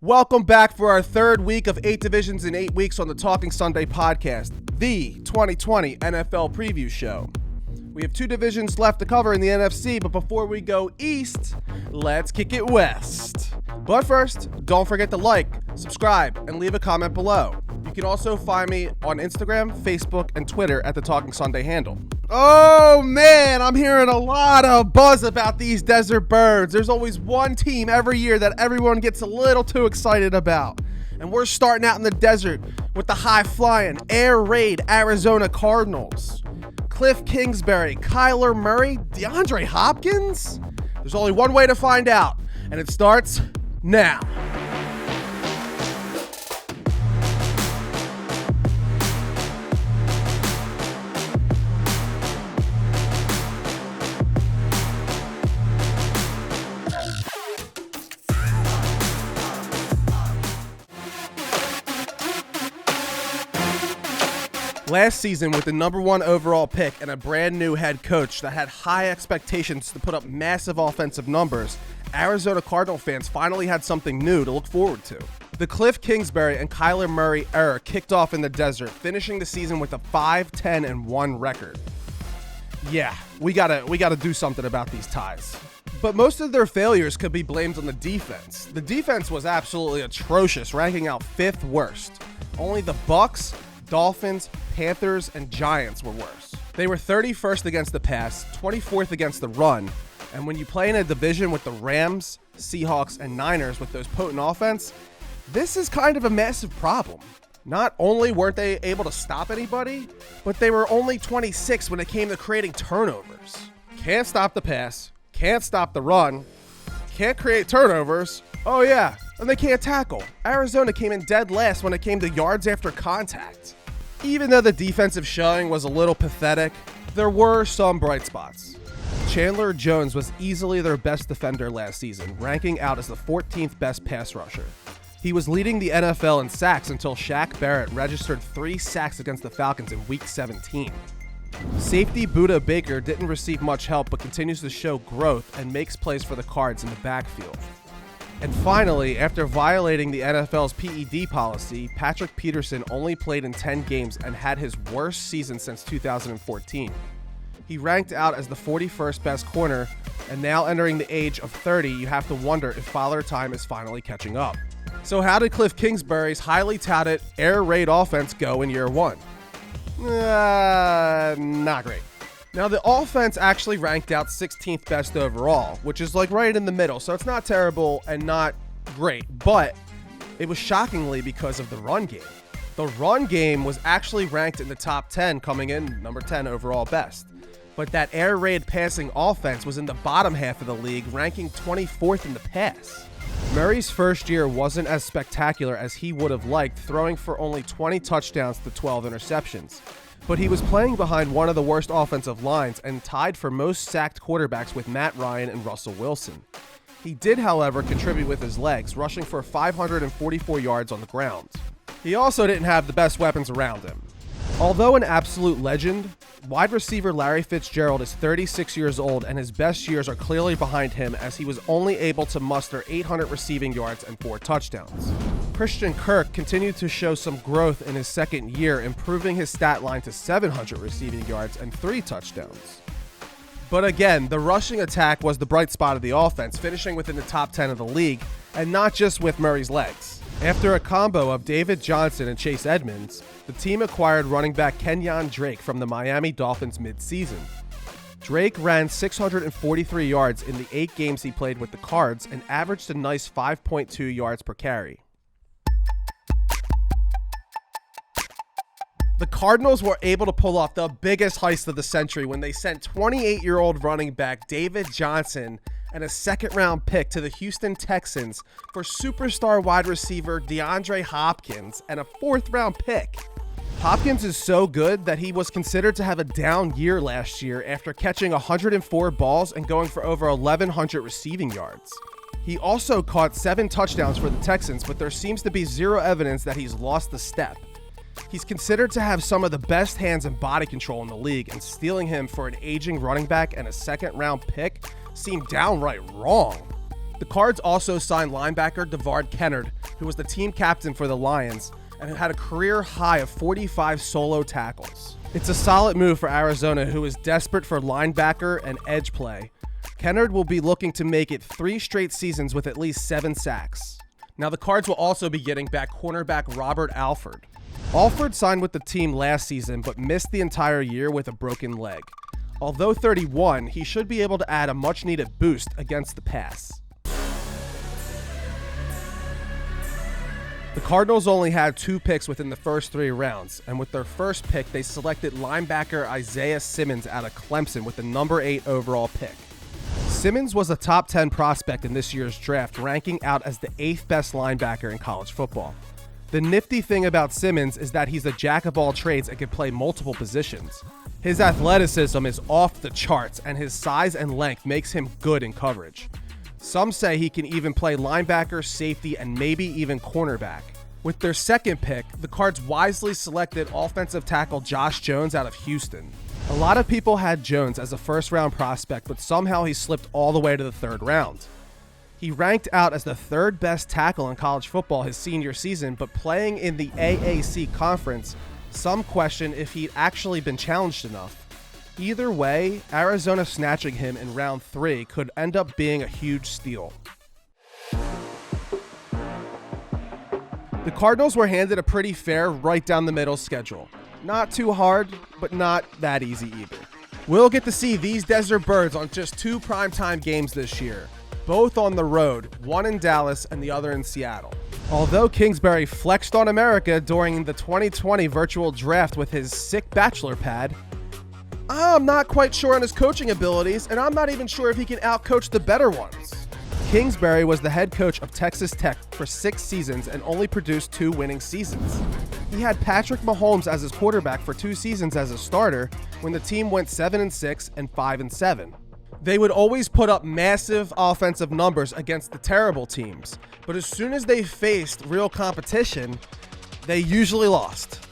Welcome back for our third week of 8 divisions in 8 weeks on the Talking Sunday podcast, the 2020 NFL preview show. We have 2 divisions left to cover in the NFC, but before we go east, let's kick it west. But first, don't forget to like, subscribe, and leave a comment below. You can also find me on Instagram, Facebook, and Twitter at the Talking Sunday handle. Oh man, I'm hearing a lot of buzz about these desert birds. There's always one team every year that everyone gets a little too excited about. And we're starting out in the desert with the high-flying, air-raid Arizona Cardinals. Kliff Kingsbury, Kyler Murray, DeAndre Hopkins? There's only one way to find out, and it starts now. Last season, with the number 1 overall pick and a brand new head coach that had high expectations to put up massive offensive numbers, Arizona Cardinal fans finally had something new to look forward to. The Kliff Kingsbury and Kyler Murray era kicked off in the desert, finishing the season with a 5-10-1 record. Yeah, we gotta do something about these ties. But most of their failures could be blamed on the defense. The defense was absolutely atrocious, ranking out 5th worst. Only the Bucks, Dolphins, Panthers, and Giants were worse. They were 31st against the pass, 24th against the run, and when you play in a division with the Rams, Seahawks, and Niners with those potent offense, this is kind of a massive problem. Not only weren't they able to stop anybody, but they were only 26th when it came to creating turnovers. Can't stop the pass, can't stop the run, can't create turnovers. Oh yeah, and they can't tackle. Arizona came in dead last when it came to yards after contact. Even though the defensive showing was a little pathetic, there were some bright spots. Chandler Jones was easily their best defender last season, ranking out as the 14th best pass rusher. He was leading the NFL in sacks until Shaq Barrett registered 3 sacks against the Falcons in Week 17. Safety Budda Baker didn't receive much help but continues to show growth and makes plays for the Cards in the backfield. And finally, after violating the NFL's PED policy, Patrick Peterson only played in 10 games and had his worst season since 2014. He ranked out as the 41st best corner, and now entering the age of 30, you have to wonder if Father Time is finally catching up. So how did Kliff Kingsbury's highly touted air raid offense go in year 1? Not great. Now, the offense actually ranked out 16th best overall, which is like right in the middle, so it's not terrible and not great, but it was shockingly because of the run game. The run game was actually ranked in the top 10, coming in number 10 overall best. But that air raid passing offense was in the bottom half of the league, ranking 24th in the pass. Murray's first year wasn't as spectacular as he would have liked, throwing for only 20 touchdowns to 12 interceptions. But he was playing behind one of the worst offensive lines and tied for most sacked quarterbacks with Matt Ryan and Russell Wilson. He did, however, contribute with his legs, rushing for 544 yards on the ground. He also didn't have the best weapons around him. Although an absolute legend, wide receiver Larry Fitzgerald is 36 years old and his best years are clearly behind him, as he was only able to muster 800 receiving yards and 4 touchdowns. Christian Kirk continued to show some growth in his second year, improving his stat line to 700 receiving yards and 3 touchdowns. But again, the rushing attack was the bright spot of the offense, finishing within the top 10 of the league, and not just with Murray's legs. After a combo of David Johnson and Chase Edmonds, the team acquired running back Kenyon Drake from the Miami Dolphins mid-season. Drake ran 643 yards in the 8 games he played with the Cards and averaged a nice 5.2 yards per carry. The Cardinals were able to pull off the biggest heist of the century when they sent 28-year-old running back David Johnson and a second-round pick to the Houston Texans for superstar wide receiver DeAndre Hopkins and a 4th-round pick. Hopkins is so good that he was considered to have a down year last year after catching 104 balls and going for over 1,100 receiving yards. He also caught 7 touchdowns for the Texans, but there seems to be zero evidence that he's lost a step. He's considered to have some of the best hands and body control in the league, and stealing him for an aging running back and a second-round pick seemed downright wrong. The Cards also signed linebacker DeVard Kennard, who was the team captain for the Lions and had a career high of 45 solo tackles. It's a solid move for Arizona, who is desperate for linebacker and edge play. Kennard will be looking to make it 3 straight seasons with at least 7 sacks. Now, the Cards will also be getting back cornerback Robert Alford. Alford signed with the team last season but missed the entire year with a broken leg. Although 31, he should be able to add a much-needed boost against the pass. The Cardinals only had 2 picks within the first 3 rounds, and with their first pick, they selected linebacker Isaiah Simmons out of Clemson with the number 8 overall pick. Simmons was a top 10 prospect in this year's draft, ranking out as the 8th best linebacker in college football. The nifty thing about Simmons is that he's a jack of all trades and can play multiple positions. His athleticism is off the charts, and his size and length makes him good in coverage. Some say he can even play linebacker, safety, and maybe even cornerback. With their second pick, the Cards wisely selected offensive tackle Josh Jones out of Houston. A lot of people had Jones as a first-round prospect, but somehow he slipped all the way to the 3rd round. He ranked out as the 3rd best tackle in college football his senior season, but playing in the AAC conference, some question if he'd actually been challenged enough. Either way, Arizona snatching him in round 3 could end up being a huge steal. The Cardinals were handed a pretty fair, right-down-the-middle schedule. Not too hard, but not that easy either. We'll get to see these Desert Birds on just 2 primetime games this year, both on the road, one in Dallas and the other in Seattle. Although Kingsbury flexed on America during the 2020 virtual draft with his sick bachelor pad, I'm not quite sure on his coaching abilities, and I'm not even sure if he can outcoach the better ones. Kingsbury was the head coach of Texas Tech for 6 seasons and only produced 2 winning seasons. He had Patrick Mahomes as his quarterback for 2 seasons as a starter when the team went 7-6 and 5-7. They would always put up massive offensive numbers against the terrible teams, but as soon as they faced real competition, they usually lost.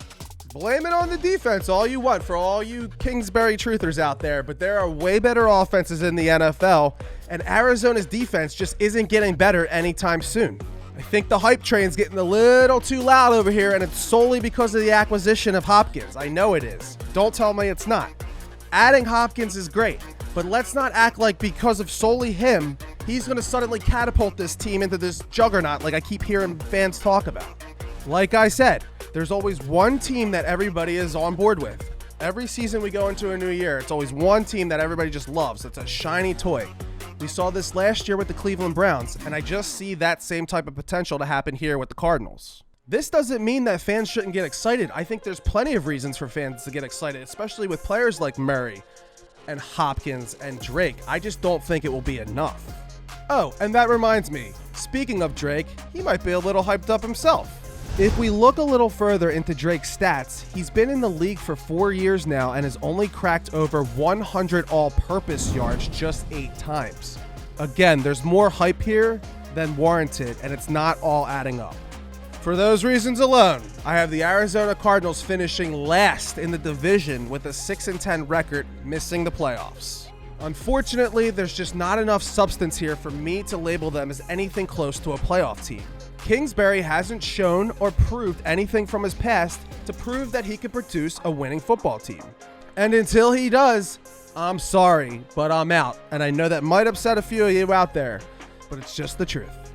Blame it on the defense all you want for all you Kingsbury truthers out there, but there are way better offenses in the NFL, and Arizona's defense just isn't getting better anytime soon. I think the hype train's getting a little too loud over here, and it's solely because of the acquisition of Hopkins. I know it is. Don't tell me it's not. Adding Hopkins is great, but let's not act like because of solely him, he's going to suddenly catapult this team into this juggernaut like I keep hearing fans talk about. Like I said, there's always one team that everybody is on board with. Every season we go into a new year, it's always one team that everybody just loves. It's a shiny toy. We saw this last year with the Cleveland Browns, and I just see that same type of potential to happen here with the Cardinals. This doesn't mean that fans shouldn't get excited. I think there's plenty of reasons for fans to get excited, especially with players like Murray and Hopkins and Drake. I just don't think it will be enough. Oh, and that reminds me, speaking of Drake, he might be a little hyped up himself. If we look a little further into Drake's stats, he's been in the league for 4 years now and has only cracked over 100 all-purpose yards just 8 times. Again, there's more hype here than warranted, and it's not all adding up. For those reasons alone, I have the Arizona Cardinals finishing last in the division with a 6-10 record, missing the playoffs. Unfortunately, there's just not enough substance here for me to label them as anything close to a playoff team. Kingsbury hasn't shown or proved anything from his past to prove that he could produce a winning football team. And until he does, I'm sorry, but I'm out. And I know that might upset a few of you out there, but it's just the truth.